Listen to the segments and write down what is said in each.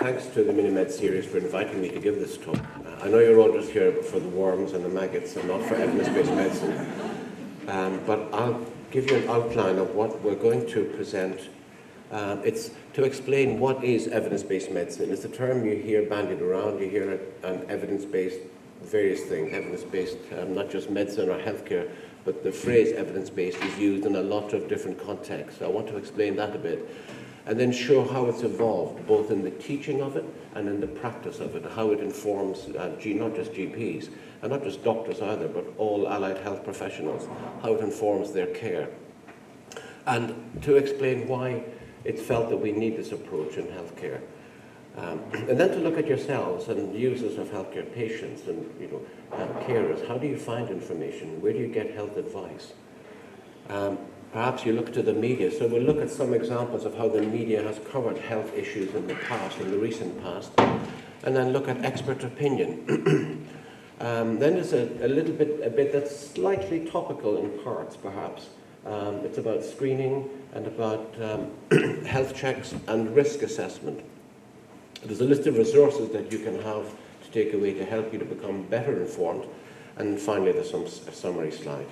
thanks to the MiniMed series for inviting me to give this talk. I know you're all just here for the worms and the maggots and not for evidence-based medicine. But I'll give you an outline of what we're going to present. It's to explain what is evidence-based medicine. It's a term you hear bandied around. You hear an evidence-based, various things, evidence-based, not just medicine or healthcare, but the phrase evidence-based is used in a lot of different contexts. I want to explain that a bit, and then show how it's evolved, both in the teaching of it and in the practice of it, how it informs not just GPs, and not just doctors either, but all allied health professionals, how it informs their care. And to explain why it's felt that we need this approach in healthcare. And then to look at yourselves and users of healthcare, patients and carers. How do you find information? Where do you get health advice? Perhaps you look to the media. So we'll look at some examples of how the media has covered health issues in the past, in the recent past, and then look at expert opinion. Then there's a bit that's slightly topical in parts, perhaps. It's about screening and about health checks and risk assessment. There's a list of resources that you can have to take away to help you to become better informed. And finally, there's a summary slide.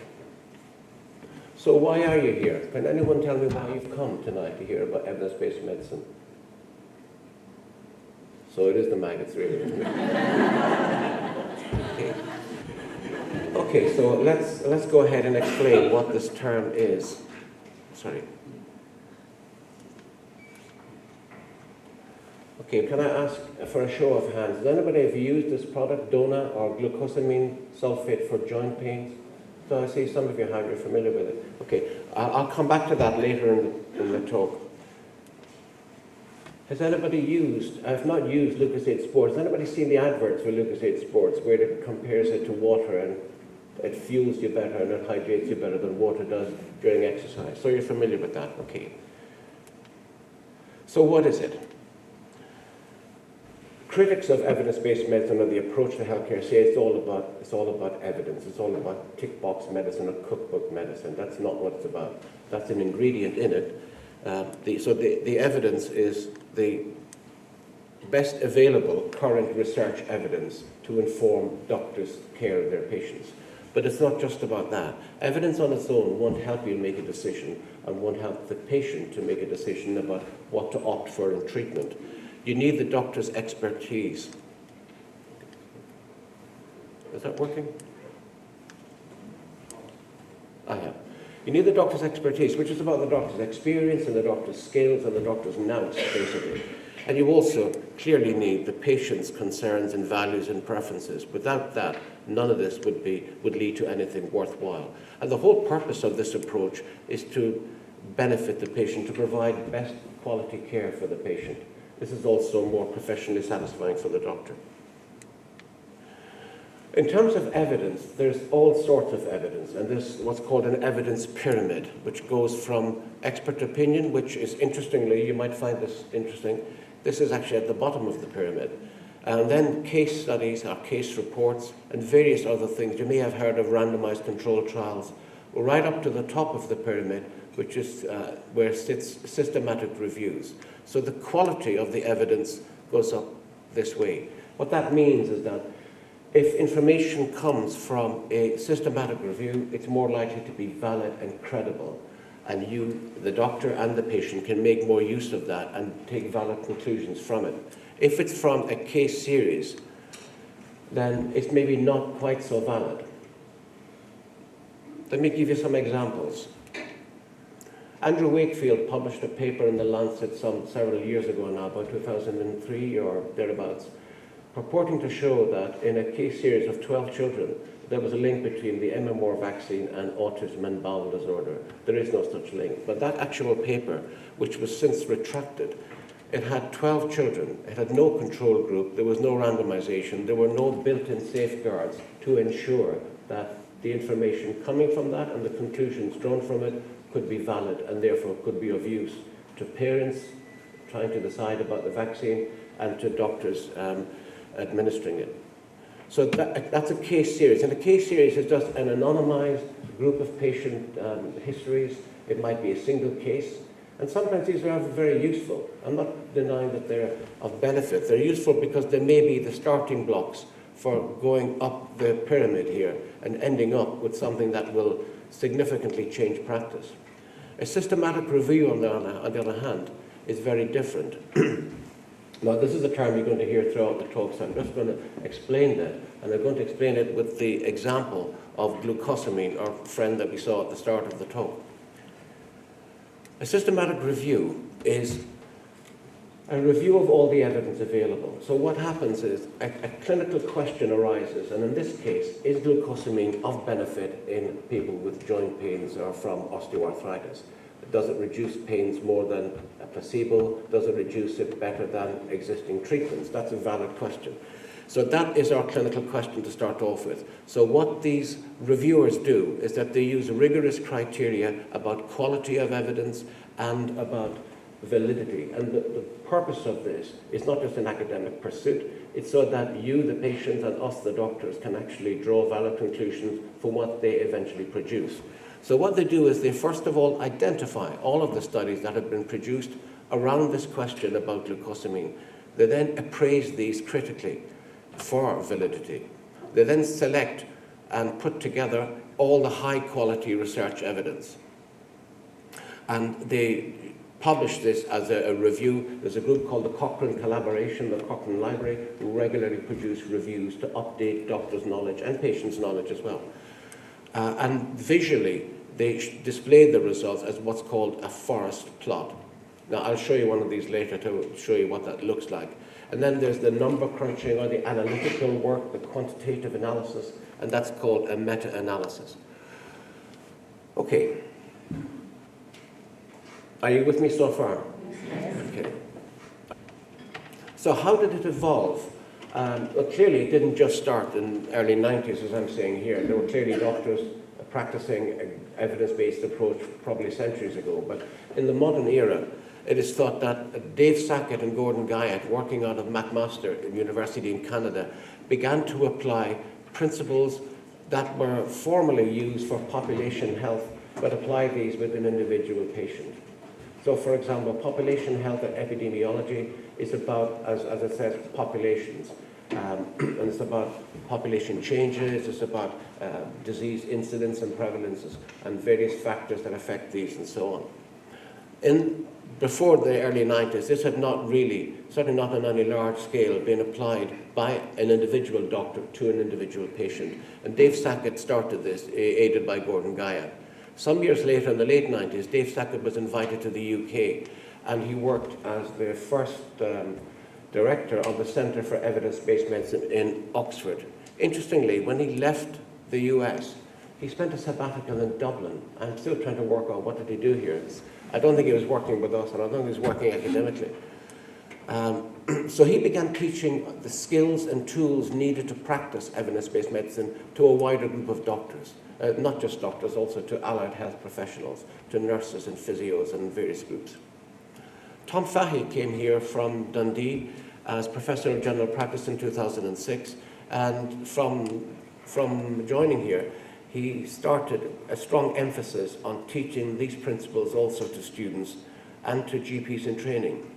So why are you here? Can anyone tell me why you've come tonight to hear about evidence-based medicine? So it is the maggots, really, isn't it? Okay, so let's go ahead and explain what this term is. Sorry. Okay, can I ask for a show of hands? Has anybody ever used this product, DONA or glucosamine sulfate for joint pains? So I see some of you have, you're familiar with it. Okay, I'll come back to that later in the talk. Has anybody used, I've not used Lucozade Sports, has anybody seen the adverts for Lucozade Sports where it compares it to water and it fuels you better and it hydrates you better than water does during exercise? So you're familiar with that, okay. So what is it? Critics of evidence-based medicine or the approach to healthcare say it's all about evidence. It's all about tick box medicine or cookbook medicine. That's not what it's about. That's an ingredient in it. The evidence is the best available current research evidence to inform doctors' care of their patients. But it's not just about that. Evidence on its own won't help you make a decision and won't help the patient to make a decision about what to opt for in treatment. You need the doctor's expertise. Is that working? Yeah. You need the doctor's expertise, which is about the doctor's experience and the doctor's skills and the doctor's nous, basically. And you also clearly need the patient's concerns and values and preferences. Without that, none of this would lead to anything worthwhile. And the whole purpose of this approach is to benefit the patient, to provide best quality care for the patient. This is also more professionally satisfying for the doctor. In terms of evidence, there's all sorts of evidence, and there's what's called an evidence pyramid, which goes from expert opinion, which is, interestingly, you might find this interesting, this is actually at the bottom of the pyramid. And then case studies or case reports and various other things. You may have heard of randomized controlled trials. Right up to the top of the pyramid, which is where sits systematic reviews. So the quality of the evidence goes up this way. What that means is that if information comes from a systematic review, it's more likely to be valid and credible. And you, the doctor and the patient, can make more use of that and take valid conclusions from it. If it's from a case series, then it's maybe not quite so valid. Let me give you some examples. Andrew Wakefield published a paper in The Lancet several years ago now, about 2003 or thereabouts, purporting to show that in a case series of 12 children, there was a link between the MMR vaccine and autism and bowel disorder. There is no such link. But that actual paper, which was since retracted, it had 12 children. It had no control group. There was no randomization. There were no built-in safeguards to ensure that the information coming from that and the conclusions drawn from it could be valid and therefore could be of use to parents trying to decide about the vaccine and to doctors administering it. So that's a case series. And a case series is just an anonymized group of patient histories. It might be a single case. And sometimes these are very useful. I'm not denying that they're of benefit. They're useful because they may be the starting blocks for going up the pyramid here and ending up with something that will significantly change practice. A systematic review, on the other hand, is very different. Now, this is a term you're going to hear throughout the talk, so I'm just going to explain that, and I'm going to explain it with the example of glucosamine, our friend that we saw at the start of the talk. A systematic review is a review of all the evidence available. So what happens is a clinical question arises, and in this case, is glucosamine of benefit in people with joint pains or from osteoarthritis? Does it reduce pains more than a placebo? Does it reduce it better than existing treatments? That's a valid question. So that is our clinical question to start off with. So what these reviewers do is that they use rigorous criteria about quality of evidence and about validity. And the purpose of this is not just an academic pursuit, it's so that you, the patients, and us, the doctors, can actually draw valid conclusions from what they eventually produce. So what they do is they first of all identify all of the studies that have been produced around this question about glucosamine. They then appraise these critically for validity. They then select and put together all the high quality research evidence. And they publish this as a review. There's a group called the Cochrane Collaboration, the Cochrane Library, who regularly produce reviews to update doctors' knowledge and patients' knowledge as well. And visually, they display the results as what's called a forest plot. Now, I'll show you one of these later to show you what that looks like. And then there's the number crunching or the analytical work, the quantitative analysis, and that's called a meta-analysis. Okay. Are you with me so far? Yes. Okay. So how did it evolve? Well, clearly it didn't just start in the early 90s, as I'm saying here. There were clearly doctors practicing an evidence-based approach probably centuries ago. But in the modern era, it is thought that Dave Sackett and Gordon Guyatt, working out of McMaster University in Canada, began to apply principles that were formerly used for population health, but apply these with an individual patient. So, for example, population health and epidemiology is about, as I said, populations. And it's about population changes, it's about disease incidence and prevalences, and various factors that affect these and so on. Before the early 90s, this had not really, certainly not on any large scale, been applied by an individual doctor to an individual patient. And Dave Sackett started this, aided by Gordon Guyatt. Some years later, in the late 90s, Dave Sackett was invited to the UK, and he worked as the first director of the Centre for Evidence-Based Medicine in Oxford. Interestingly, when he left the US, he spent a sabbatical in Dublin. I'm still trying to work out what did he do here. I don't think he was working with us, and I don't think he was working academically. So he began teaching the skills and tools needed to practice evidence-based medicine to a wider group of doctors. Not just doctors, also to allied health professionals, to nurses and physios and various groups. Tom Fahey came here from Dundee as Professor of General Practice in 2006, and from joining here, he started a strong emphasis on teaching these principles also to students and to GPs in training.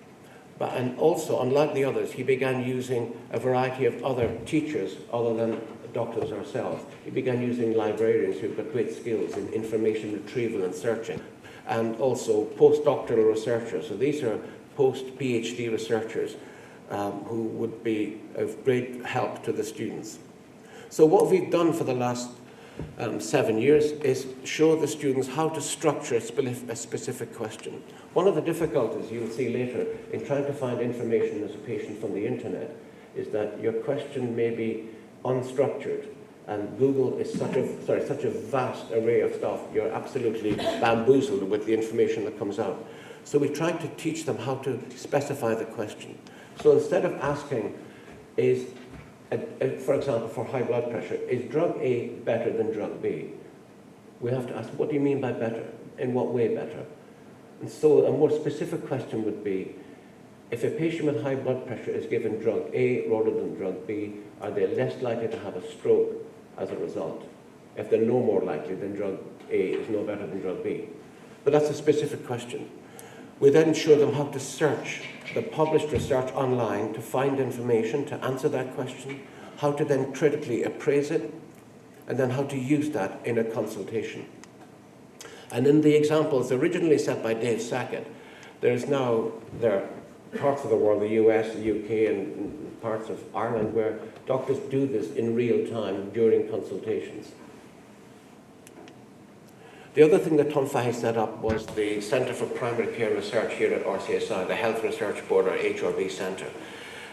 And also, unlike the others, he began using a variety of other teachers other than doctors ourselves. He began using librarians who've got great skills in information retrieval and searching, and also postdoctoral researchers. So these are post-PhD researchers who would be of great help to the students. So what we've done for the last 7 years is show the students how to structure a specific question. One of the difficulties you'll see later in trying to find information as a patient from the internet is that your question may be unstructured, and Google is such a vast array of stuff. You're absolutely bamboozled with the information that comes out. So we tried to teach them how to specify the question. So instead of asking, for example, for high blood pressure, is drug A better than drug B? We have to ask, what do you mean by better? In what way better? And so a more specific question would be, if a patient with high blood pressure is given drug A rather than drug B, are they less likely to have a stroke as a result? If they're no more likely, then drug A is no better than drug B. But that's a specific question. We then show them how to search the published research online to find information to answer that question, how to then critically appraise it, and then how to use that in a consultation. And in the examples originally set by Dave Sackett, there are parts of the world, the US, the UK, and parts of Ireland, where doctors do this in real time during consultations. The other thing that Tom Fahey set up was the Centre for Primary Care Research here at RCSI, the Health Research Board, or HRB Centre.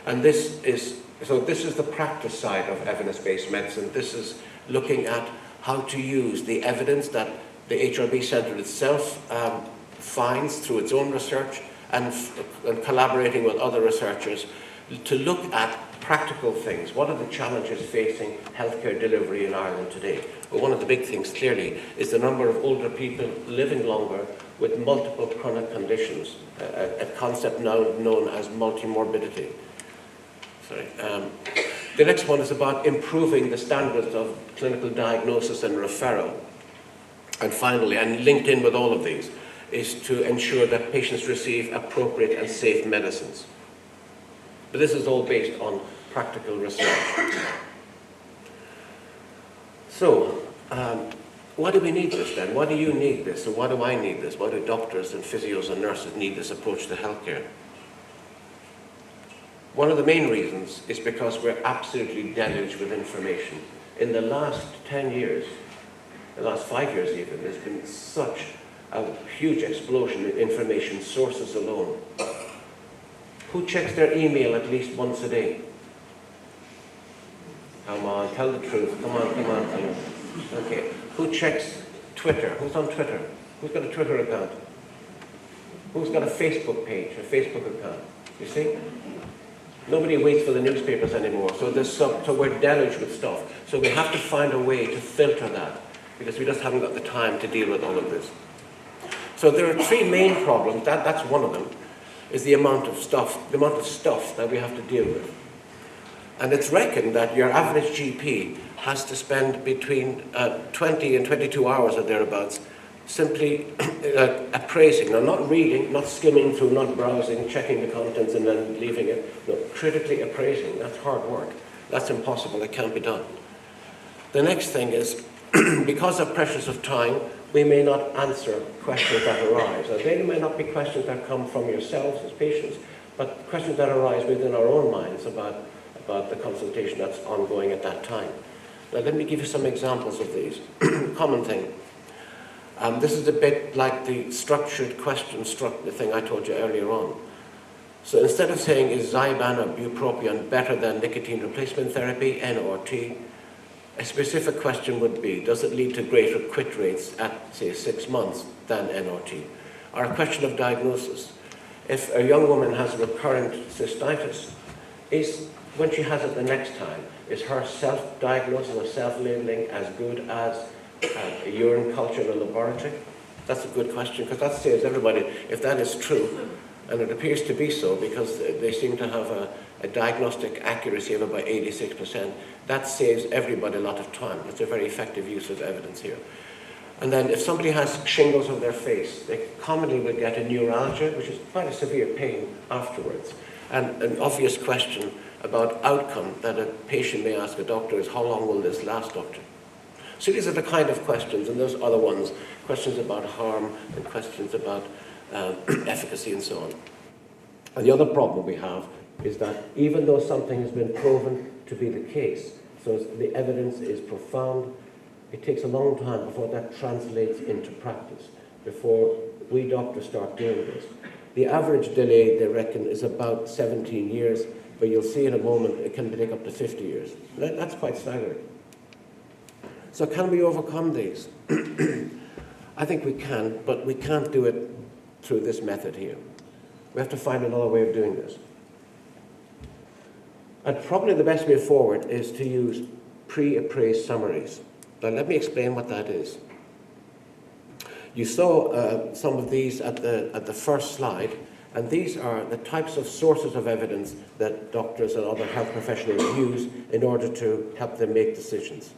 And this is the practice side of evidence-based medicine. This is looking at how to use the evidence that the HRB Centre itself finds through its own research and collaborating with other researchers to look at practical things. What are the challenges facing healthcare delivery in Ireland today? Well, one of the big things clearly is the number of older people living longer with multiple chronic conditions, a concept now known as multimorbidity. The next one is about improving the standards of clinical diagnosis and referral. And finally, and linked in with all of these, is to ensure that patients receive appropriate and safe medicines. But this is all based on practical research. So, why do we need this then? Why do you need this? And why do I need this? Why do doctors and physios and nurses need this approach to healthcare? One of the main reasons is because we're absolutely deluged with information. In the last 10 years, the last 5 years even, there's been such a huge explosion in information sources alone. Who checks their email at least once a day? Come on, tell the truth. Come on. Okay. Who checks Twitter? Who's on Twitter? Who's got a Twitter account? Who's got a Facebook page, a Facebook account? You see? Nobody waits for the newspapers anymore. So we're deluged with stuff. So we have to find a way to filter that, because we just haven't got the time to deal with all of this. So there are three main problems. That's one of them, is the amount of stuff that we have to deal with. And it's reckoned that your average GP has to spend between 20 and 22 hours or thereabouts simply appraising. Now, not reading, not skimming through, not browsing, checking the contents and then leaving it. No, critically appraising. That's hard work. That's impossible. It can't be done. The next thing is, because of pressures of time, we may not answer questions that arise. Now, they may not be questions that come from yourselves as patients, but questions that arise within our own minds about the consultation that's ongoing at that time. Now, let me give you some examples of these. Common thing. This is a bit like the structured question the thing I told you earlier on. So instead of saying, is Zyban or bupropion better than nicotine replacement therapy, N or T, a specific question would be, does it lead to greater quit rates at, say, 6 months than N or T? Or a question of diagnosis. If a young woman has recurrent cystitis, when she has it the next time, is her self-diagnosis or self-labeling as good as a urine culture in a laboratory? That's a good question, because that saves everybody, if that is true, and it appears to be so, because they seem to have a diagnostic accuracy of about 86%, that saves everybody a lot of time. It's a very effective use of evidence here. And then if somebody has shingles on their face, they commonly will get a neuralgia, which is quite a severe pain afterwards. And an obvious question about outcome that a patient may ask a doctor is, how long will this last, doctor? So these are the kind of questions, and there's other ones, questions about harm and questions about efficacy and so on. And the other problem we have is that even though something has been proven to be the case, so the evidence is profound, it takes a long time before that translates into practice, before we doctors start doing this. The average delay, they reckon, is about 17 years, but you'll see in a moment it can take up to 50 years. That's quite staggering. So can we overcome these? I think we can, but we can't do it through this method here. We have to find another way of doing this. And probably the best way forward is to use pre-appraised summaries. Now let me explain what that is. You saw some of these at the first slide, and these are the types of sources of evidence that doctors and other health professionals use in order to help them make decisions.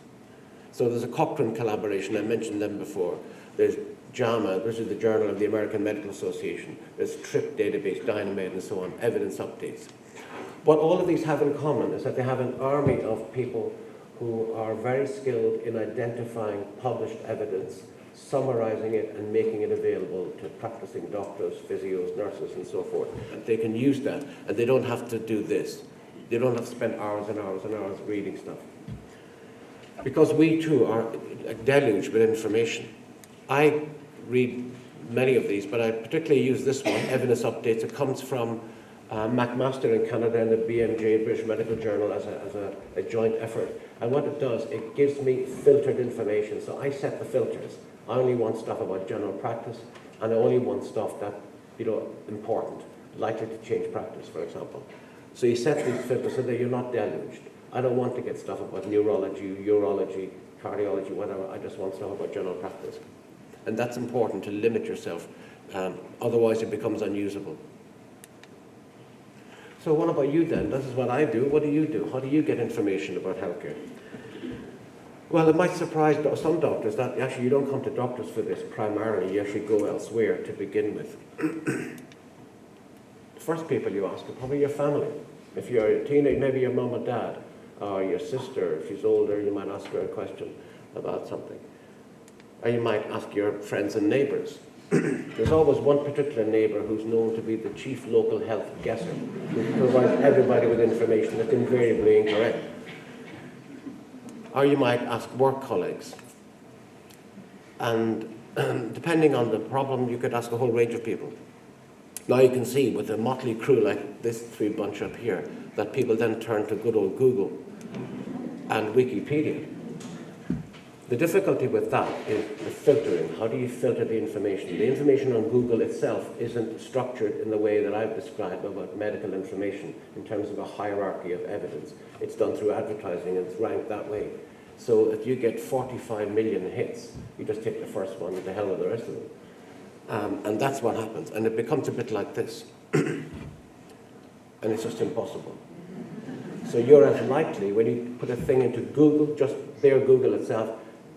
So there's a Cochrane collaboration, I mentioned them before. There's JAMA, this is the Journal of the American Medical Association, there's TRIP database, Dynamed, and so on, evidence updates. What all of these have in common is that they have an army of people who are very skilled in identifying published evidence, summarizing it and making it available to practicing doctors, physios, nurses, and so forth. And they can use that, and they don't have to do this. They don't have to spend hours and hours and hours reading stuff. Because we too are deluged with information. I read many of these, but I particularly use this one, Evidence Updates. It comes from McMaster in Canada and the BMJ, British Medical Journal, as a joint effort. And what it does, it gives me filtered information. So I set the filters. I only want stuff about general practice, and I only want stuff that, important, likely to change practice, for example. So you set these filters so that you're not deluged. I don't want to get stuff about neurology, urology, cardiology, whatever. I just want stuff about general practice. And that's important to limit yourself. Otherwise, it becomes unusable. So what about you then? This is what I do. What do you do? How do you get information about healthcare? Well, it might surprise some doctors that actually you don't come to doctors for this primarily. You actually go elsewhere to begin with. The first people you ask are probably your family. If you're a teenager, maybe your mum or dad, or your sister. If she's older, you might ask her a question about something. Or you might ask your friends and neighbours. There's always one particular neighbour who's known to be the chief local health guesser, who provides everybody with information that's invariably incorrect. Or you might ask work colleagues. And depending on the problem, you could ask a whole range of people. Now you can see with a motley crew like this three bunch up here, that people then turn to good old Google and Wikipedia. The difficulty with that is the filtering. How do you filter the information? The information on Google itself isn't structured in the way that I've described about medical information in terms of a hierarchy of evidence. It's done through advertising and it's ranked that way. So if you get 45 million hits, you just take the first one and the hell with the rest of them. And that's what happens. And it becomes a bit like this. And it's just impossible. So you're as likely, when you put a thing into Google, just there Google itself,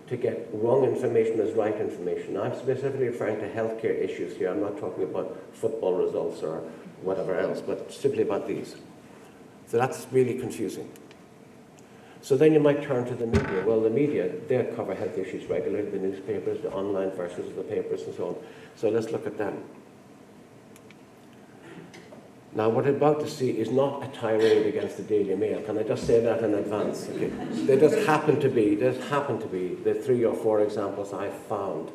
to get wrong information as right information. Now, I'm specifically referring to healthcare issues here. I'm not talking about football results or whatever else, but simply about these. So that's really confusing. So then you might turn to the media. Well, the media, they cover health issues regularly, the newspapers, the online versions of the papers, and so on. So let's look at them. Now, what we're about to see is not a tirade against the Daily Mail. Can I just say that in advance? Okay. There just happen to be the 3 or 4 examples I found.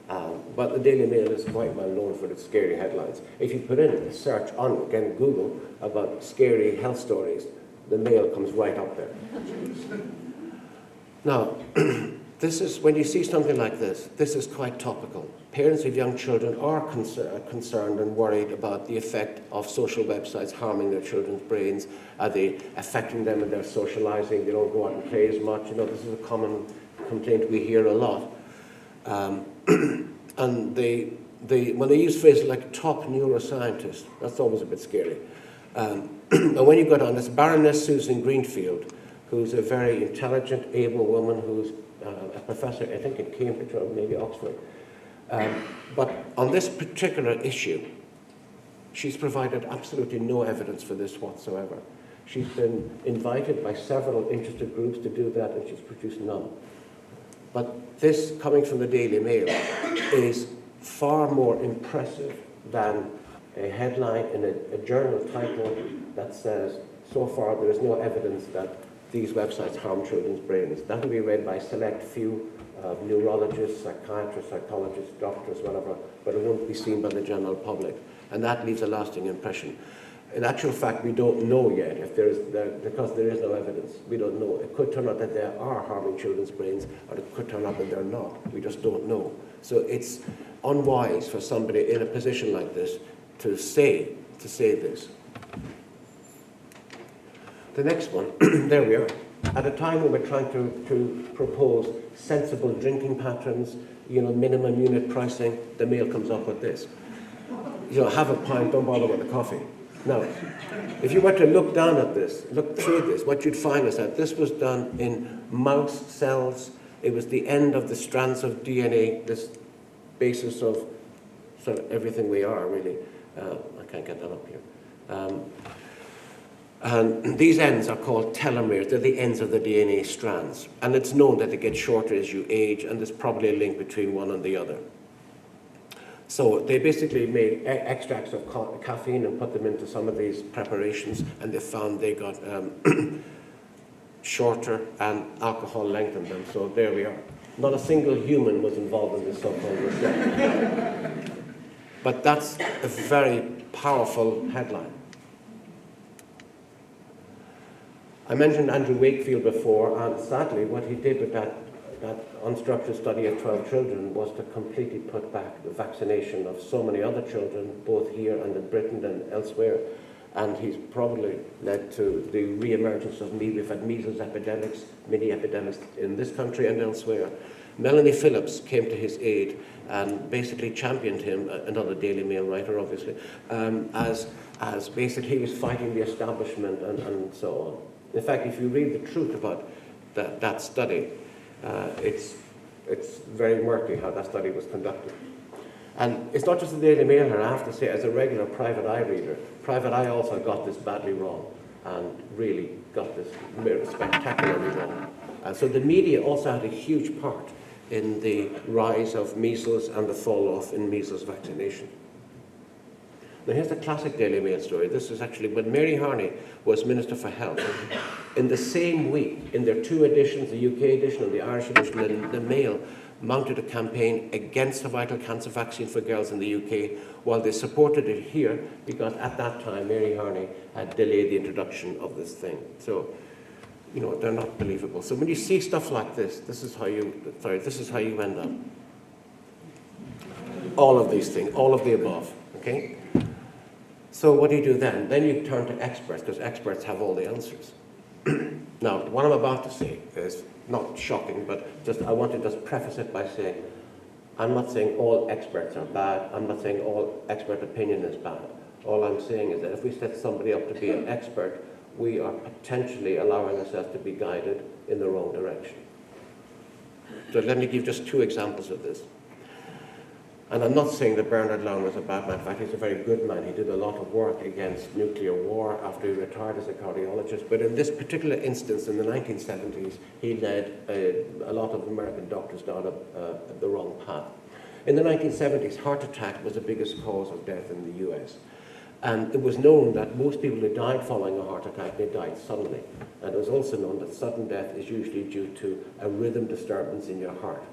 But the Daily Mail is quite well known for its scary headlines. If you put in a search on, again, Google, about scary health stories, the Mail comes right up there. Now, this is, when you see something like this is quite topical. Parents of young children are concerned and worried about the effect of social websites harming their children's brains. Are they affecting them in their socializing? They don't go out and play as much. This is a common complaint we hear a lot. And when they use phrases like top neuroscientist, that's always a bit scary. And when you go down, this Baroness Susan Greenfield, who's a very intelligent, able woman who's a professor, I think, at Cambridge or maybe Oxford. But on this particular issue, she's provided absolutely no evidence for this whatsoever. She's been invited by several interested groups to do that, and she's produced none. But this, coming from the Daily Mail, is far more impressive than a headline in a journal title that says, so far there is no evidence that these websites harm children's brains. That will be read by a select few neurologists, psychiatrists, psychologists, doctors, whatever, but it won't be seen by the general public. And that leaves a lasting impression. In actual fact, we don't know yet if because there is no evidence. We don't know. It could turn out that they are harming children's brains, or it could turn out that they're not. We just don't know. So it's unwise for somebody in a position like this to say this. The next one, there we are. At a time when we're trying to propose sensible drinking patterns, minimum unit pricing, the Mail comes up with this. Have a pint, don't bother with the coffee. Now, if you were to look down at this, look through this, what you'd find is that this was done in mouse cells. It was the end of the strands of DNA, this basis of sort of everything we are, really. I can't get that up here. And these ends are called telomeres. They're the ends of the DNA strands. And it's known that they get shorter as you age, and there's probably a link between one and the other. So they basically made extracts of caffeine and put them into some of these preparations, and they found they got shorter and alcohol lengthened them. So there we are. Not a single human was involved in this so-called research. But that's a very powerful headline. I mentioned Andrew Wakefield before, and sadly what he did with that unstructured study of 12 children was to completely put back the vaccination of so many other children, both here and in Britain and elsewhere. And he's probably led to the re-emergence of we've had measles epidemics, mini epidemics in this country and elsewhere. Melanie Phillips came to his aid and basically championed him, another Daily Mail writer obviously, as basically he was fighting the establishment and so on. In fact, if you read the truth about that study, it's very murky how that study was conducted. And it's not just the Daily Mail here, I have to say, as a regular Private Eye reader, Private Eye also got this badly wrong and really got this spectacularly wrong. So the media also had a huge part in the rise of measles and the fall-off in measles vaccination. Now here's the classic Daily Mail story. This is actually when Mary Harney was Minister for Health. In the same week, in their two editions, the UK edition and the Irish edition, the Mail mounted a campaign against the vital cancer vaccine for girls in the UK, while they supported it here because at that time Mary Harney had delayed the introduction of this thing. So, you know, they're not believable. So when you see stuff like this, this is how you end up. All of these things, all of the above, okay? So what do you do then? Then you turn to experts, because experts have all the answers. Now, what I'm about to say is not shocking, but just I want to just preface it by saying, I'm not saying all experts are bad. I'm not saying all expert opinion is bad. All I'm saying is that if we set somebody up to be an expert, we are potentially allowing ourselves to be guided in the wrong direction. So let me give just two examples of this. And I'm not saying that Bernard Lown was a bad man. In fact, he's a very good man. He did a lot of work against nuclear war after he retired as a cardiologist. But in this particular instance, in the 1970s, he led a lot of American doctors down the wrong path. In the 1970s, heart attack was the biggest cause of death in the US. And it was known that most people who died following a heart attack, they died suddenly. And it was also known that sudden death is usually due to a rhythm disturbance in your heart.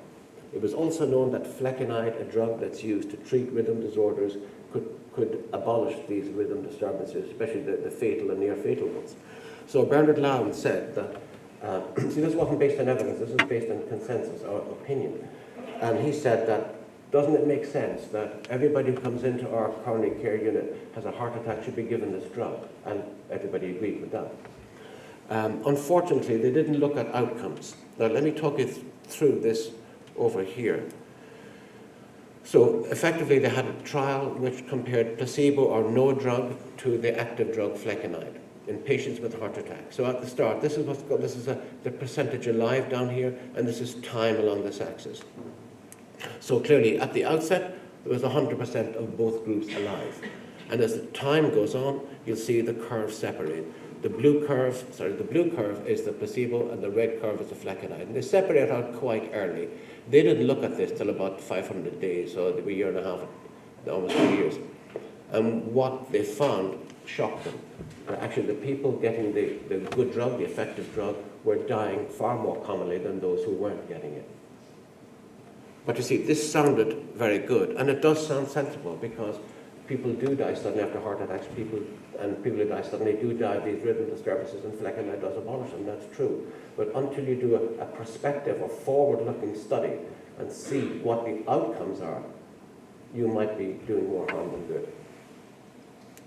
It was also known that flecainide, a drug that's used to treat rhythm disorders, could abolish these rhythm disturbances, especially the fatal and near-fatal ones. So Bernard Lown said that, see, this wasn't based on evidence, this is based on consensus or opinion. And he said that, doesn't it make sense that everybody who comes into our coronary care unit has a heart attack should be given this drug? And everybody agreed with that. Unfortunately, they didn't look at outcomes. Now, let me talk you through this over here. So effectively they had a trial which compared placebo or no drug to the active drug flecainide in patients with heart attack. So at the start, this is what's called, the percentage alive down here, and this is time along this axis. So clearly at the outset there was 100% of both groups alive, and as the time goes on you'll see the curves separate. The blue curve is the placebo and the red curve is the flecainide. And they separate out quite early. They didn't look at this till about 500 days, so they were a year and a half, almost 2 years. And what they found shocked them. Actually, the people getting the good drug, the effective drug, were dying far more commonly than those who weren't getting it. But you see, this sounded very good, and it does sound sensible because people do die suddenly after heart attacks. People who die suddenly do die of these rhythm disturbances, and flecainide does abolish them. That's true. But until you do a prospective or forward-looking study and see what the outcomes are, you might be doing more harm than good.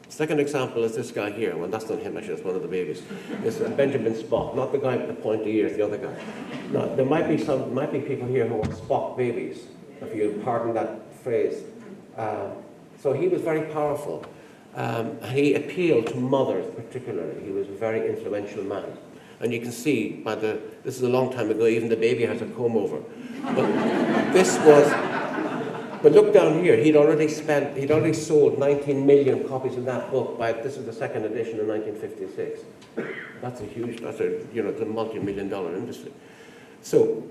Second example is this guy here. Well, that's not him, actually, that's one of the babies. It's Benjamin Spock, not the guy with the pointy ears, the other guy. Now, there might be people here who are Spock babies, if you pardon that phrase. So he was very powerful. He appealed to mothers particularly. He was a very influential man. And you can see this is a long time ago, even the baby has a comb over. But But look down here, he'd already sold 19 million copies of that book this is the second edition in 1956. That's a multi-million-dollar industry. So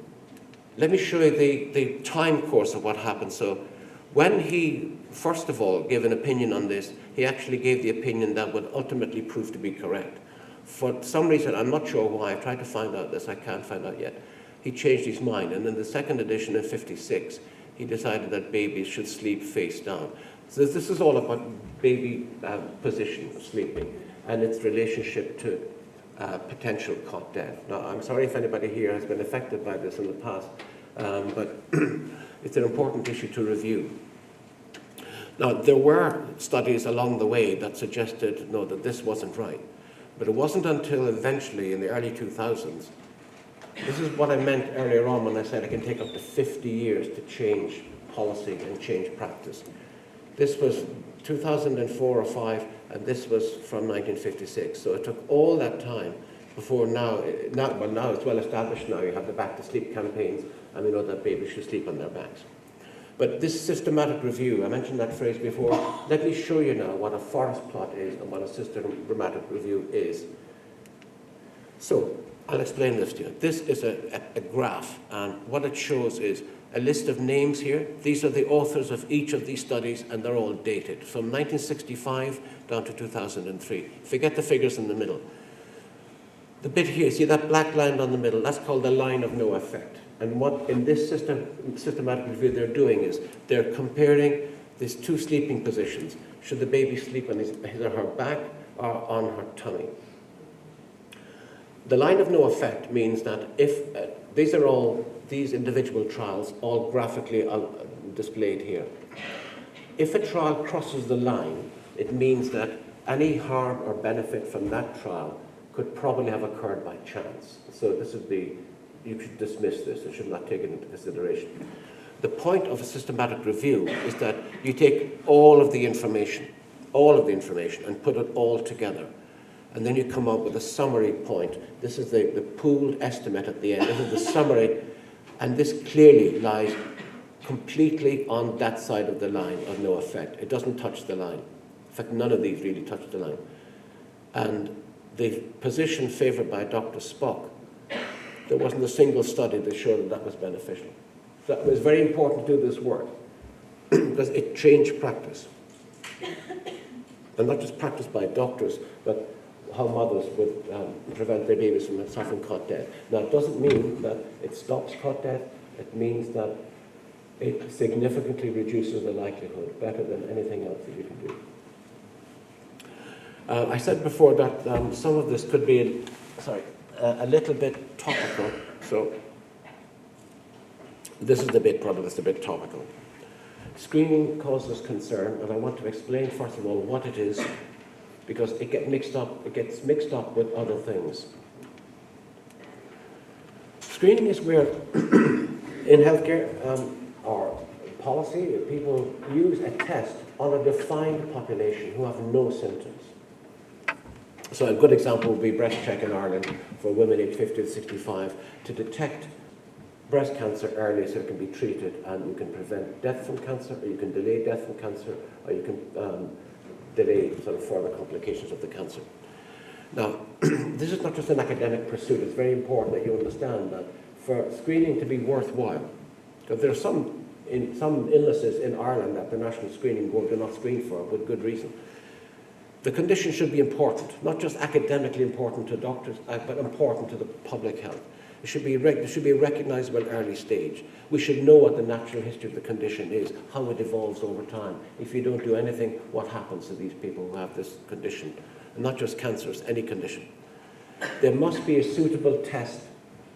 let me show you the time course of what happened. So when he, first of all, gave an opinion on this, he actually gave the opinion that would ultimately prove to be correct. For some reason, I'm not sure why, I've tried to find out this, I can't find out yet. He changed his mind, and in the second edition in 56, he decided that babies should sleep face down. So this is all about baby position of sleeping and its relationship to potential cot death. Now, I'm sorry if anybody here has been affected by this in the past, but it's an important issue to review. Now, there were studies along the way that suggested, no, that this wasn't right. But it wasn't until eventually, in the early 2000s, this is what I meant earlier on when I said it can take up to 50 years to change policy and change practice. This was 2004 or 5, and this was from 1956. So it took all that time before now it's well established now. You have the back to sleep campaigns, and we know that babies should sleep on their backs. But this systematic review, I mentioned that phrase before. Let me show you now what a forest plot is and what a systematic review is. So I'll explain this to you. This is a graph, and what it shows is a list of names here. These are the authors of each of these studies, and they're all dated from 1965 down to 2003. Forget the figures in the middle. The bit here, see that black line on the middle? That's called the line of no effect. And what in this systematic review they're doing is they're comparing these two sleeping positions. Should the baby sleep on his or her back or on her tummy? The line of no effect means that if these individual trials, all graphically displayed here. If a trial crosses the line, it means that any harm or benefit from that trial could probably have occurred by chance. So you should dismiss this. It should not take it into consideration. The point of a systematic review is that you take all of the information, and put it all together. And then you come up with a summary point. This is the pooled estimate at the end. This is the summary, and this clearly lies completely on that side of the line of no effect. It doesn't touch the line. In fact, none of these really touch the line. And the position favored by Dr. Spock, there wasn't a single study that showed that was beneficial. So it was very important to do this work because it changed practice. And not just practice by doctors, but how mothers would prevent their babies from suffering cot death. Now, it doesn't mean that it stops cot death. It means that it significantly reduces the likelihood, better than anything else that you can do. I said before that some of this could be, a little bit topical. So this is the bit probably that's a bit topical. Screening causes concern, and I want to explain first of all what it is, because it gets mixed up with other things. Screening is where in healthcare or policy, people use a test on a defined population who have no symptoms. So a good example would be breast check in Ireland for women aged 50 to 65 to detect breast cancer early so it can be treated, and you can prevent death from cancer, or you can delay death from cancer, or you can delay sort of further complications of the cancer. Now, this is not just an academic pursuit. It's very important that you understand that for screening to be worthwhile, because there are some illnesses in Ireland that the National Screening Board do not screen for with good reason. The condition should be important, not just academically important to doctors, but important to the public health. It should be a recognizable early stage. We should know what the natural history of the condition is, how it evolves over time. If you don't do anything, what happens to these people who have this condition? And not just cancers, any condition. There must be a suitable test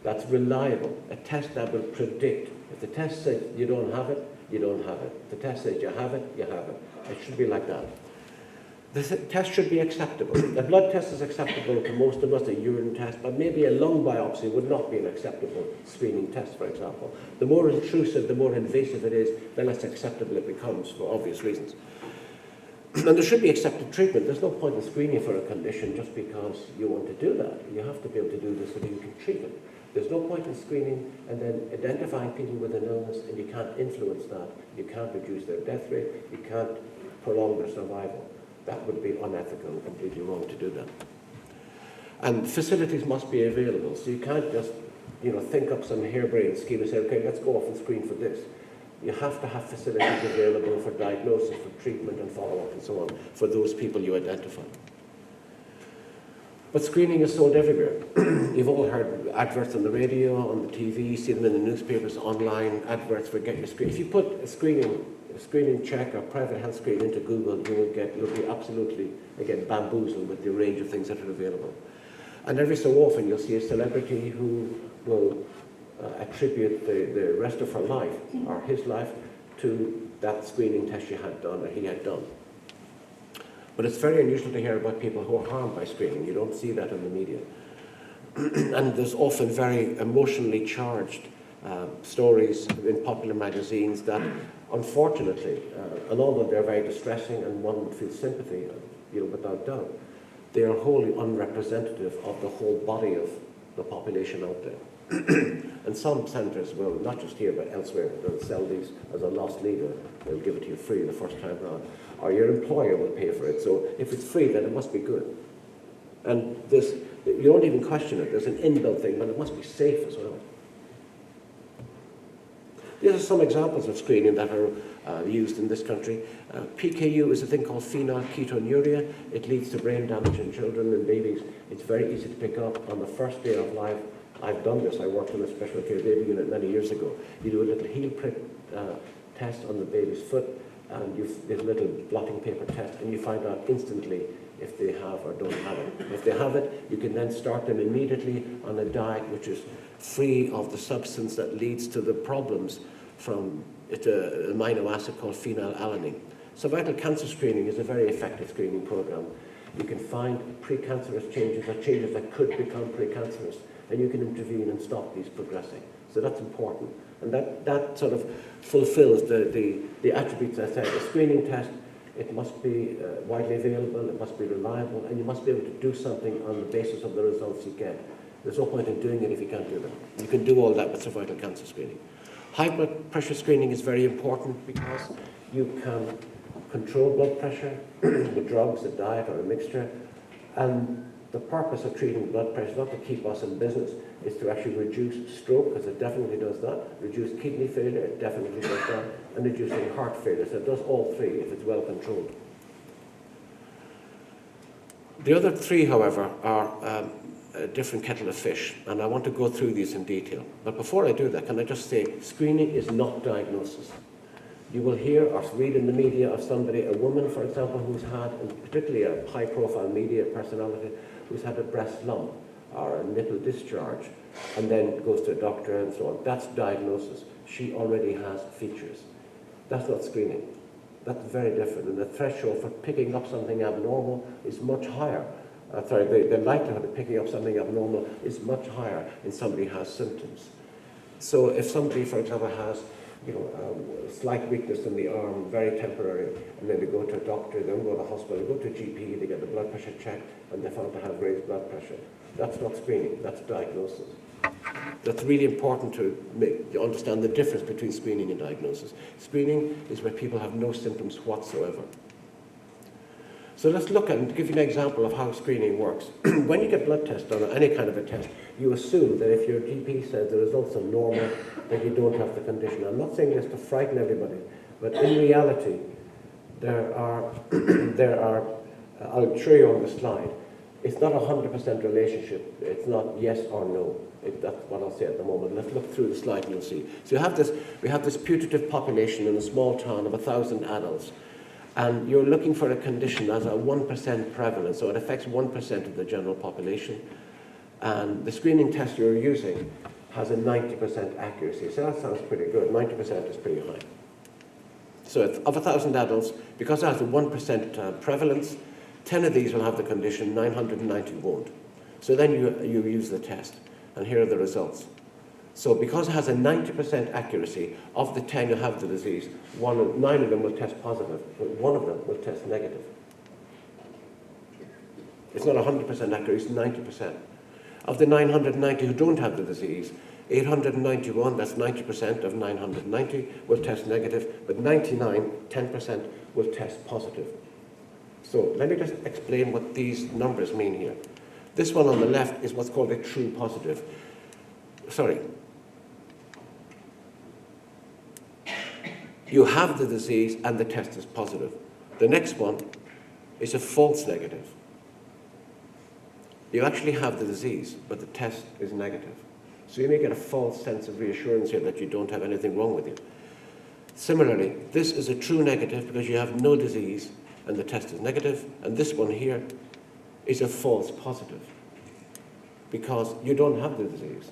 that's reliable, a test that will predict. If the test says you don't have it, you don't have it. If the test says you have it, you have it. It should be like that. The test should be acceptable. A blood test is acceptable to most of us, a urine test, but maybe a lung biopsy would not be an acceptable screening test, for example. The more intrusive, the more invasive it is, the less acceptable it becomes for obvious reasons. And there should be accepted treatment. There's no point in screening for a condition just because you want to do that. You have to be able to do this so that you can treat it. There's no point in screening and then identifying people with an illness, and you can't influence that. You can't reduce their death rate. You can't prolong their survival. That would be unethical and completely wrong to do that. And facilities must be available, so you can't just, think up some harebrained scheme and say, okay, let's go off and screen for this. You have to have facilities available for diagnosis, for treatment and follow-up and so on, for those people you identify. But screening is sold everywhere. You've all heard adverts on the radio, on the TV, you see them in the newspapers, online, adverts for get your screen. If you put a screening check or private health screen into Google, you'll be absolutely, again, bamboozled with the range of things that are available. And every so often you'll see a celebrity who will attribute the rest of her life, or his life, to that screening test you had done or he had done. But it's very unusual to hear about people who are harmed by screening. You don't see that in the media. And there's often very emotionally charged stories in popular magazines that, unfortunately, and although they're very distressing and one would feel sympathy, without doubt, they are wholly unrepresentative of the whole body of the population out there. And some centres will, not just here but elsewhere, they'll sell these as a lost leader. They'll give it to you free the first time round. Or your employer will pay for it. So if it's free, then it must be good. And you don't even question it. There's an inbuilt thing, but it must be safe as well. These are some examples of screening that are used in this country. PKU is a thing called phenylketonuria. It leads to brain damage in children and babies. It's very easy to pick up on the first day of life. I've done this. I worked in a special care baby unit many years ago. You do a little heel prick test on the baby's foot, and there's a little blotting paper test, and you find out instantly if they have or don't have it. If they have it, you can then start them immediately on a diet which is free of the substance that leads to the problems from an amino acid called phenylalanine. Cervical cancer screening is a very effective screening program. You can find precancerous changes or changes that could become precancerous, and you can intervene and stop these progressing. So that's important. And that sort of fulfills the attributes I said. A screening test, it must be widely available, it must be reliable, and you must be able to do something on the basis of the results you get. There's no point in doing it if you can't do that. You can do all that with cervical cancer screening. High blood pressure screening is very important because you can control blood pressure with drugs, a diet, or a mixture. And the purpose of treating blood pressure is not to keep us in business, it's to actually reduce stroke, because it definitely does that, reduce kidney failure, it definitely does that, and reducing heart failure. So it does all three if it's well controlled. The other three, however, are a different kettle of fish, and I want to go through these in detail. But before I do that, can I just say, screening is not diagnosis. You will hear or read in the media of somebody, a woman, for example, who's had, and particularly a high-profile media personality, who's had a breast lump or a nipple discharge, and then goes to a doctor and so on. That's diagnosis. She already has features. That's not screening. That's very different. And the threshold for picking up something abnormal is much higher. The likelihood of picking up something abnormal is much higher in somebody who has symptoms. So if somebody, for example, has slight weakness in the arm, very temporary, and then they go to a doctor, they don't go to the hospital, they go to a GP, they get the blood pressure checked, and they found to have raised blood pressure. That's not screening, that's diagnosis. That's really important to understand the difference between screening and diagnosis. Screening is where people have no symptoms whatsoever. So let's look at and give you an example of how screening works. When you get blood tests done, or any kind of a test, you assume that if your GP says the results are normal, that you don't have the condition. I'm not saying this to frighten everybody, but in reality, there are, I'll show you on the slide, it's not a 100% relationship. It's not yes or no. That's what I'll say at the moment. Let's look through the slide and you'll see. So we have this putative population in a small town of 1,000 adults. And you're looking for a condition as a 1% prevalence, so it affects 1% of the general population. And the screening test you're using has a 90% accuracy. So that sounds pretty good. 90% is pretty high. So of 1,000 adults, because it has a 1% prevalence, 10 of these will have the condition, 990 won't. So then you use the test, and here are the results. So because it has a 90% accuracy, of the 10 who have the disease, 9 of them will test positive, but 1 of them will test negative. It's not 100% accurate, it's 90%. Of the 990 who don't have the disease, 891, that's 90% of 990, will test negative, but 99, 10%, will test positive. So let me just explain what these numbers mean here. This one on the left is what's called a true positive. Sorry. You have the disease and the test is positive. The next one is a false negative. You actually have the disease, but the test is negative. So you may get a false sense of reassurance here that you don't have anything wrong with you. Similarly, this is a true negative because you have no disease and the test is negative, and this one here is a false positive because you don't have the disease,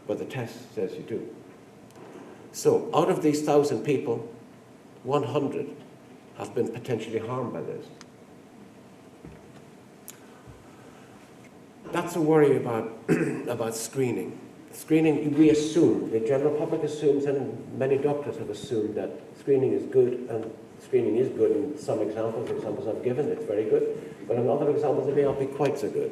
but the test says you do. So out of these 1,000 people, 100 have been potentially harmed by this. That's a worry about screening. Screening, we assume, the general public assumes, and many doctors have assumed, that screening is good, and screening is good in some examples. Examples I've given, it's very good, but in other examples it may not be quite so good.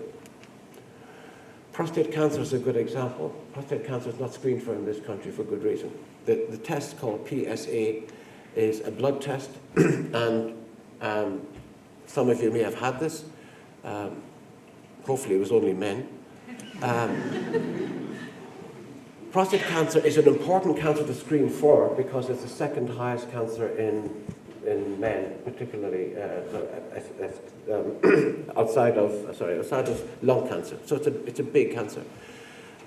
Prostate cancer is a good example. Prostate cancer is not screened for in this country for good reason. The test called PSA is a blood test, and some of you may have had this. Hopefully it was only men. Prostate cancer is an important cancer to screen for because it's the second highest cancer in men, particularly outside of lung cancer. So it's a big cancer.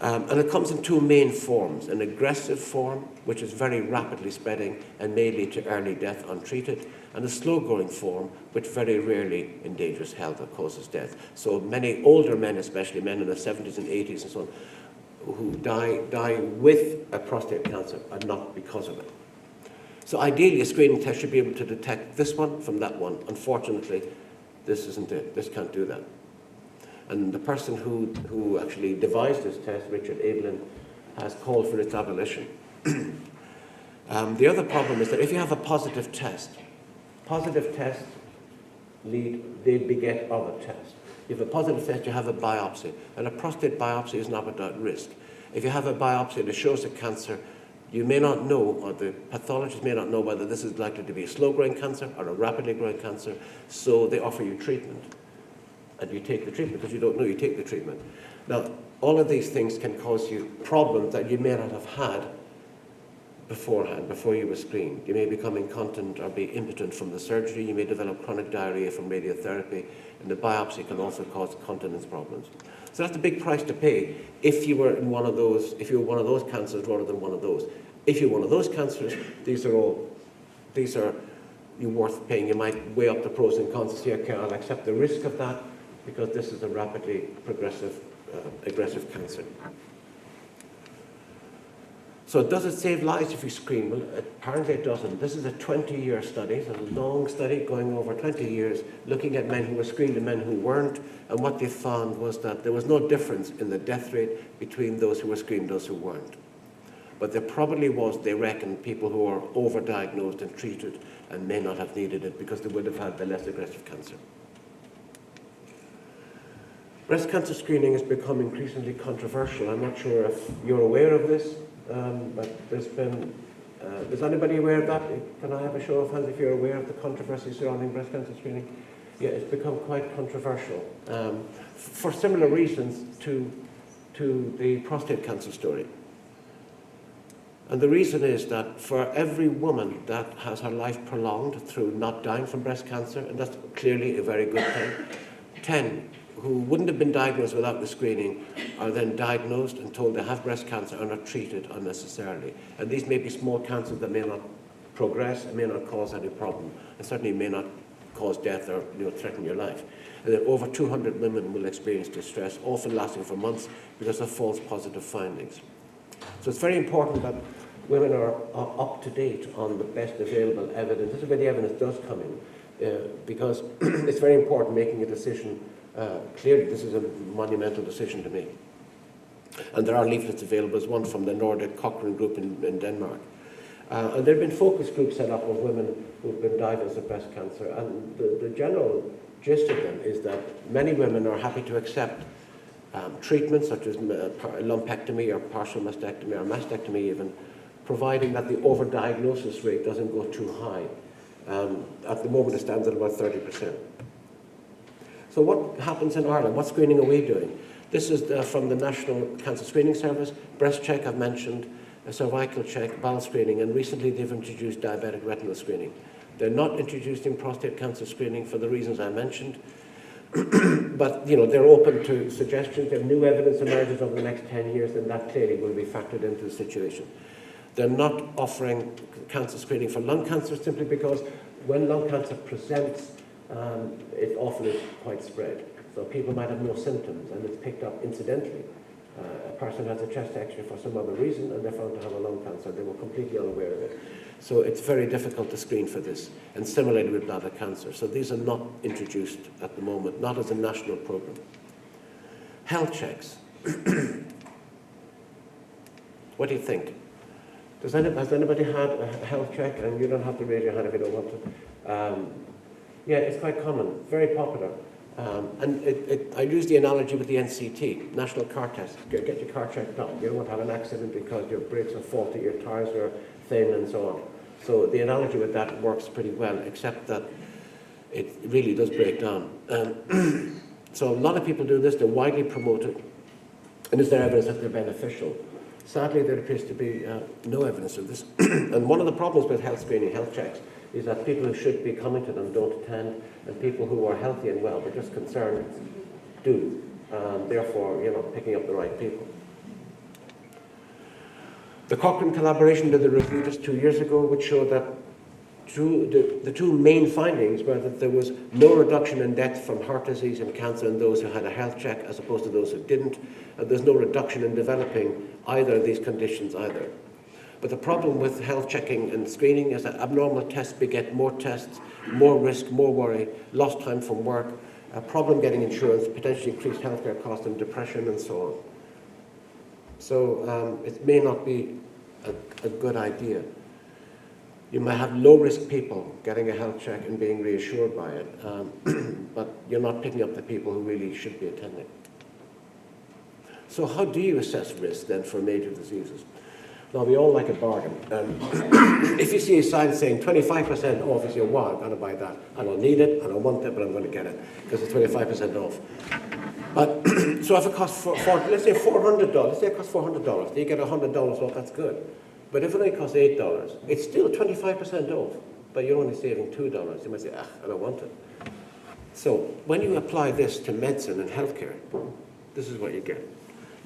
And it comes in two main forms: an aggressive form, which is very rapidly spreading and may lead to early death untreated, and a slow-growing form, which very rarely endangers health or causes death. So many older men, especially men in their 70s and 80s and so on, who die with a prostate cancer and not because of it. So ideally, a screening test should be able to detect this one from that one. Unfortunately, this isn't it. This can't do that. And the person who actually devised this test, Richard Evelyn, has called for its abolition. The other problem is that if you have a positive tests they beget other tests. If you have a positive test, you have a biopsy. And a prostate biopsy is not without risk. If you have a biopsy that shows a cancer, you may not know, or the pathologist may not know, whether this is likely to be a slow-growing cancer or a rapidly growing cancer, so they offer you treatment. And you take the treatment because you don't know, you take the treatment. Now, all of these things can cause you problems that you may not have had beforehand, before you were screened. You may become incontinent or be impotent from the surgery. You may develop chronic diarrhea from radiotherapy, and the biopsy can also cause continence problems. So that's a big price to pay if you were one of those cancers rather than one of those. If you're one of those cancers, these are you worth paying. You might weigh up the pros and cons and say, okay, I'll accept the risk of that because this is a rapidly progressive, aggressive cancer. So does it save lives if you screen? Well, apparently it doesn't. This is a 20-year study. It's a long study going over 20 years, looking at men who were screened and men who weren't. And what they found was that there was no difference in the death rate between those who were screened and those who weren't. But there probably was, they reckon, people who are overdiagnosed and treated and may not have needed it because they would have had the less aggressive cancer. Breast cancer screening has become increasingly controversial. I'm not sure if you're aware of this. But there's been, is anybody aware of that? Can I have a show of hands if you're aware of the controversy surrounding breast cancer screening? Yeah, it's become quite controversial for similar reasons to the prostate cancer story. And the reason is that for every woman that has her life prolonged through not dying from breast cancer, and that's clearly a very good thing, 10 who wouldn't have been diagnosed without the screening are then diagnosed and told they have breast cancer and are treated unnecessarily. And these may be small cancers that may not progress and may not cause any problem, and certainly may not cause death or threaten your life. And then over 200 women will experience distress, often lasting for months because of false positive findings. So it's very important that women are up to date on the best available evidence. This is where the evidence does come in, because it's very important making a decision. Clearly, this is a monumental decision to make. And there are leaflets available. There's one from the Nordic Cochrane group in Denmark. And there have been focus groups set up of women who've been diagnosed with breast cancer. And the general gist of them is that many women are happy to accept treatments such as lumpectomy or partial mastectomy or mastectomy even, providing that the overdiagnosis rate doesn't go too high. At the moment it stands at about 30%. So what happens in Ireland? What screening are we doing? This is from the National Cancer Screening Service. Breast check I've mentioned, a cervical check, bowel screening, and recently they've introduced diabetic retinal screening. They're not introducing prostate cancer screening for the reasons I mentioned. But they're open to suggestions. If new evidence emerges over the next 10 years, then that clearly will be factored into the situation. They're not offering cancer screening for lung cancer simply because when lung cancer presents, it often is quite spread. So people might have no symptoms and it's picked up incidentally. A person has a chest X-ray for some other reason and they're found to have a lung cancer. They were completely unaware of it. So it's very difficult to screen for this. And similarly with bladder cancer. So these are not introduced at the moment, not as a national program. Health checks. What do you think? Has anybody had a health check? And you don't have to raise your hand if you don't want to. Yeah, it's quite common, very popular. I use the analogy with the NCT, National Car Test. Get your car checked out. You don't want to have an accident because your brakes are faulty, your tyres are thin, and so on. So the analogy with that works pretty well, except that it really does break down. So a lot of people do this. They're widely promoted. And is there evidence that they're beneficial? Sadly, there appears to be no evidence of this. And one of the problems with health screening, health checks, is that people who should be coming to them don't attend, and people who are healthy and well, but just concerned, do. Therefore, you're not picking up the right people. The Cochrane collaboration did a review just 2 years ago, which showed that the two main findings were that there was no reduction in death from heart disease and cancer in those who had a health check as opposed to those who didn't, and there's no reduction in developing either of these conditions either. But the problem with health checking and screening is that abnormal tests beget more tests, more risk, more worry, lost time from work, a problem getting insurance, potentially increased healthcare costs and depression and so on. So it may not be a good idea. You might have low-risk people getting a health check and being reassured by it, but you're not picking up the people who really should be attending. So how do you assess risk then for major diseases? Now, we all like a bargain. If you see a sign saying 25% off, you say, wow, I'm going to buy that. I don't need it, I don't want it, but I'm going to get it because it's 25% off. But so if it costs, let's say $400, let's say it costs $400, you get $100 off, that's good. But if it only costs $8, it's still 25% off, but you're only saving $2. You might say, I don't want it. So when you apply this to medicine and healthcare, this is what you get.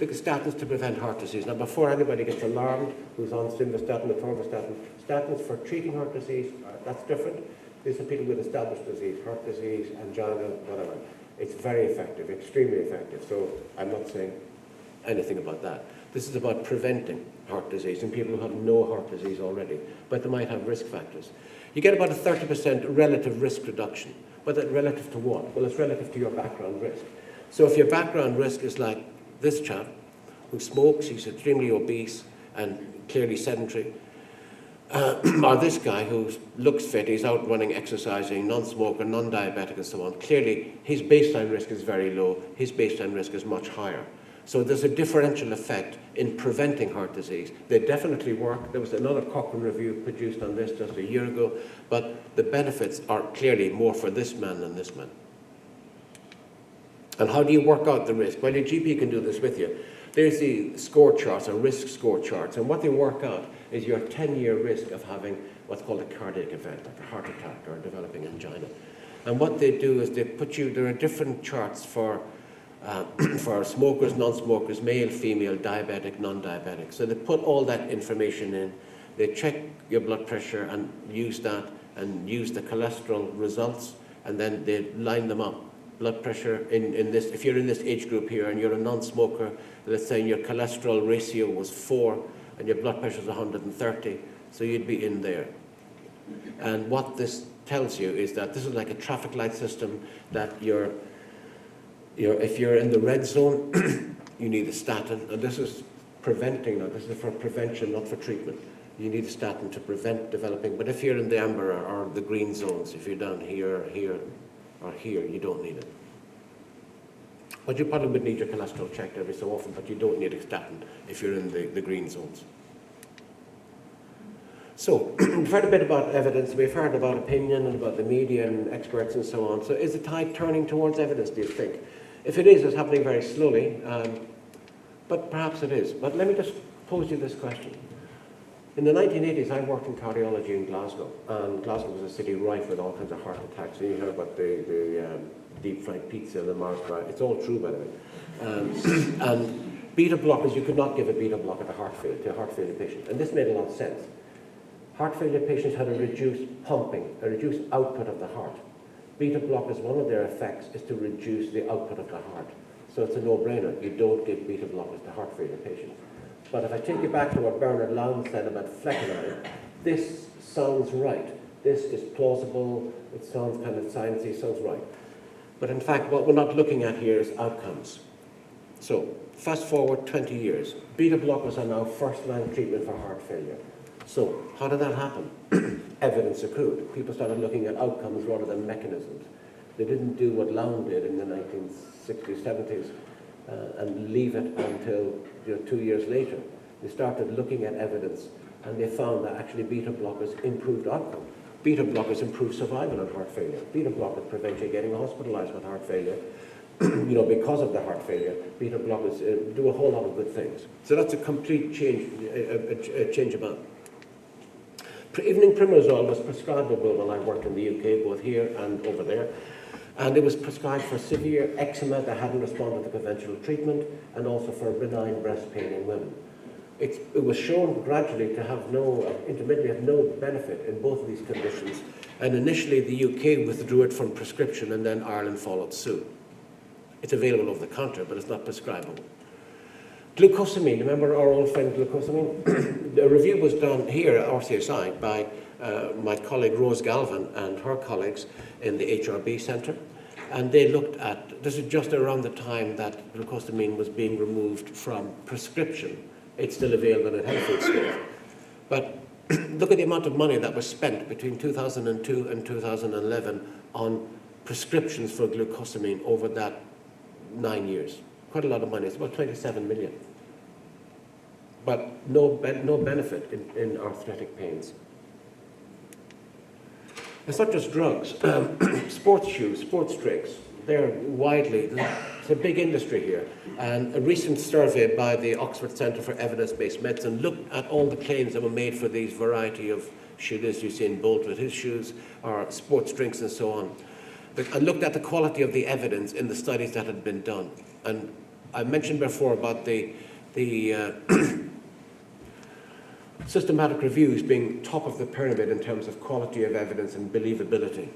Look at statins to prevent heart disease. Now, before anybody gets alarmed, who's on simvastatin or atorvastatin, statins for treating heart disease, that's different. These are people with established disease, heart disease, angina, whatever. It's very effective, extremely effective. So I'm not saying anything about that. This is about preventing heart disease in people who have no heart disease already, but they might have risk factors. You get about a 30% relative risk reduction. But that relative to what? Well, it's relative to your background risk. So if your background risk is like this chap who smokes, he's extremely obese and clearly sedentary, or this guy who looks fit, he's out running, exercising, non-smoker, non-diabetic and so on, clearly his baseline risk is very low, his baseline risk is much higher. So there's a differential effect in preventing heart disease. They definitely work. There was another Cochrane review produced on this just a year ago, but the benefits are clearly more for this man than this man. And how do you work out the risk? Well, your GP can do this with you. There's the score charts, or risk score charts, and what they work out is your 10-year risk of having what's called a cardiac event, like a heart attack or developing angina. And what they do is they put you, there are different charts for smokers, non-smokers, male, female, diabetic, non-diabetic. So they put all that information in, they check your blood pressure and use that, and use the cholesterol results, and then they line them up. Blood pressure in this, if you're in this age group here and you're a non-smoker, let's say your cholesterol ratio was 4 and your blood pressure is 130, so you'd be in there. And what this tells you is that this is like a traffic light system, that if you're in the red zone, you need a statin, and this is preventing, now this is for prevention, not for treatment. You need a statin to prevent developing, but if you're in the amber or the green zones, if you're down here, here, or here, you don't need it. But you probably would need your cholesterol checked every so often, but you don't need a statin if you're in the green zones. So, we've heard a bit about evidence, we've heard about opinion and about the media and experts and so on. So is the tide turning towards evidence, do you think? If it is, it's happening very slowly, but perhaps it is. But let me just pose you this question. In the 1980s, I worked in cardiology in Glasgow, and Glasgow was a city rife with all kinds of heart attacks. And you heard about the deep fried pizza and the Mars bar. It's all true, by the way. And beta blockers, you could not give a beta blocker to a heart failure patient. And this made a lot of sense. Heart failure patients had a reduced pumping, a reduced output of the heart. Beta blockers, one of their effects is to reduce the output of the heart. So it's a no-brainer. You don't give beta blockers to heart failure patients. But if I take you back to what Bernard Lowndes said about flecainide, this sounds right. This is plausible, it sounds kind of sciencey, sounds right. But in fact, what we're not looking at here is outcomes. So, fast forward 20 years. Beta blockers are now first-line treatment for heart failure. So, how did that happen? Evidence accrued. People started looking at outcomes rather than mechanisms. They didn't do what Lowndes did in the 1960s, 70s, and leave it until 2 years later. They started looking at evidence, and they found that actually beta blockers improved outcome. Beta blockers improve survival in heart failure. Beta blockers prevent you getting hospitalized with heart failure. Because of the heart failure, beta blockers do a whole lot of good things. So that's a complete change, a change about. Evening primrosol was prescribable when I worked in the UK, both here and over there. And it was prescribed for severe eczema that hadn't responded to conventional treatment, and also for benign breast pain in women. It was shown gradually to have intermittently have no benefit in both of these conditions. And initially the UK withdrew it from prescription, and then Ireland followed suit. It's available over the counter, but it's not prescribable. Glucosamine, remember our old friend glucosamine? The review was done here at RCSI by my colleague Rose Galvin and her colleagues in the HRB Centre. And they looked at, this is just around the time that glucosamine was being removed from prescription. It's still available in health food stores. But look at the amount of money that was spent between 2002 and 2011 on prescriptions for glucosamine over that 9 years. Quite a lot of money. It's about 27 million. But no benefit in arthritic pains. It's not just drugs. Sports shoes, sports drinks, they're widely, it's a big industry here. And a recent survey by the Oxford Centre for Evidence-Based Medicine looked at all the claims that were made for these variety of shoes, Usain Bolt with his shoes, or sports drinks and so on. And looked at the quality of the evidence in the studies that had been done. And I mentioned before about the systematic reviews being top of the pyramid in terms of quality of evidence and believability.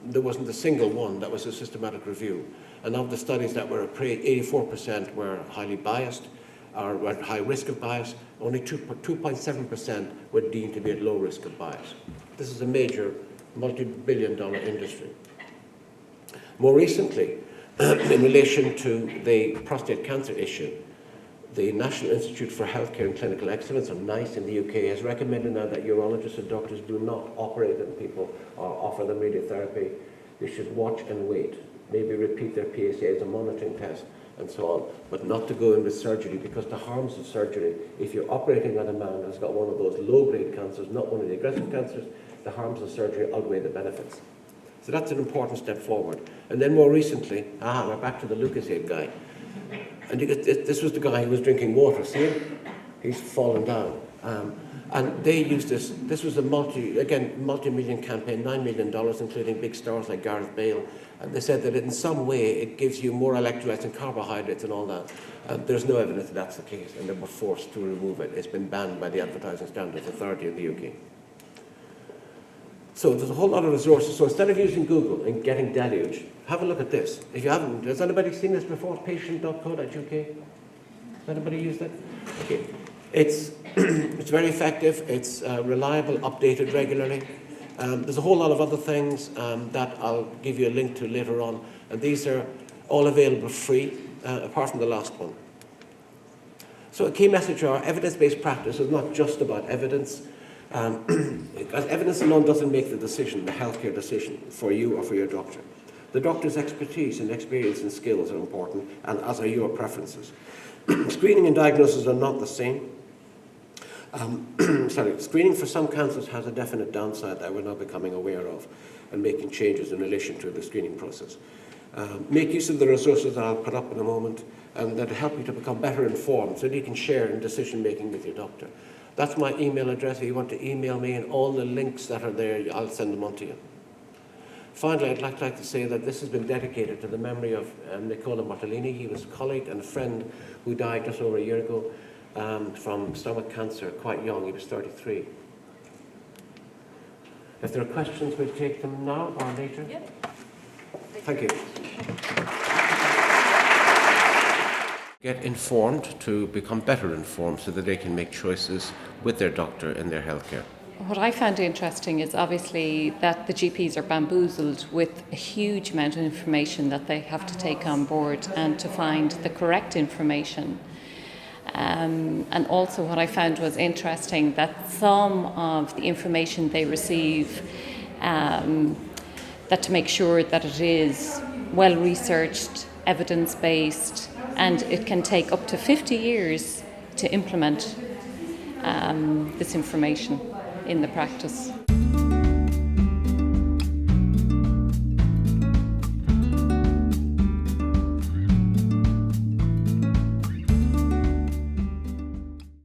There wasn't a single one that was a systematic review. And of the studies that were appraised, 84% were highly biased, or were at high risk of bias. Only 2.7% were deemed to be at low risk of bias. This is a major multi-billion-dollar industry. More recently, in relation to the prostate cancer issue, the National Institute for Healthcare and Clinical Excellence, or NICE in the UK, has recommended now that urologists and doctors do not operate on people or offer them radiotherapy. They should watch and wait, maybe repeat their PSA as a monitoring test, and so on, but not to go in with surgery, because the harms of surgery, if you're operating on a man who's got one of those low-grade cancers, not one of the aggressive cancers, the harms of surgery outweigh the benefits. So that's an important step forward. And then more recently, we're back to the Lucasade guy. And this was the guy who was drinking water. See him? He's fallen down. And they used this. This was a multi-million campaign, $9 million, including big stars like Gareth Bale. And they said that in some way it gives you more electrolytes and carbohydrates and all that. There's no evidence that that's the case, and they were forced to remove it. It's been banned by the Advertising Standards Authority in the UK. So there's a whole lot of resources. So instead of using Google and getting deluged, have a look at this. If you haven't, has anybody seen this before? Patient.co.uk? Has anybody used that? Okay. It's very effective. It's reliable, updated regularly. There's a whole lot of other things that I'll give you a link to later on. And these are all available free, apart from the last one. So a key message are evidence-based practice is not just about evidence. Evidence alone doesn't make the decision, the healthcare decision, for you or for your doctor. The doctor's expertise and experience and skills are important, and as are your preferences. Screening and diagnosis are not the same. Screening for some cancers has a definite downside that we're now becoming aware of and making changes in relation to the screening process. Make use of the resources that I'll put up in a moment and that help you to become better informed so that you can share in decision making with your doctor. That's my email address. If you want to email me, and all the links that are there, I'll send them on to you. Finally, I'd like to say that this has been dedicated to the memory of Nicola Mortellini. He was a colleague and a friend who died just over a year ago from stomach cancer, quite young. He was 33. If there are questions, we'll take them now or later. Yeah. Thank you. Get informed to become better informed so that they can make choices with their doctor in their healthcare. What I found interesting is obviously that the GPs are bamboozled with a huge amount of information that they have to take on board and to find the correct information. And also what I found was interesting that some of the information they receive, that to make sure that it is well researched, evidence-based, and it can take up to 50 years to implement this information in the practice.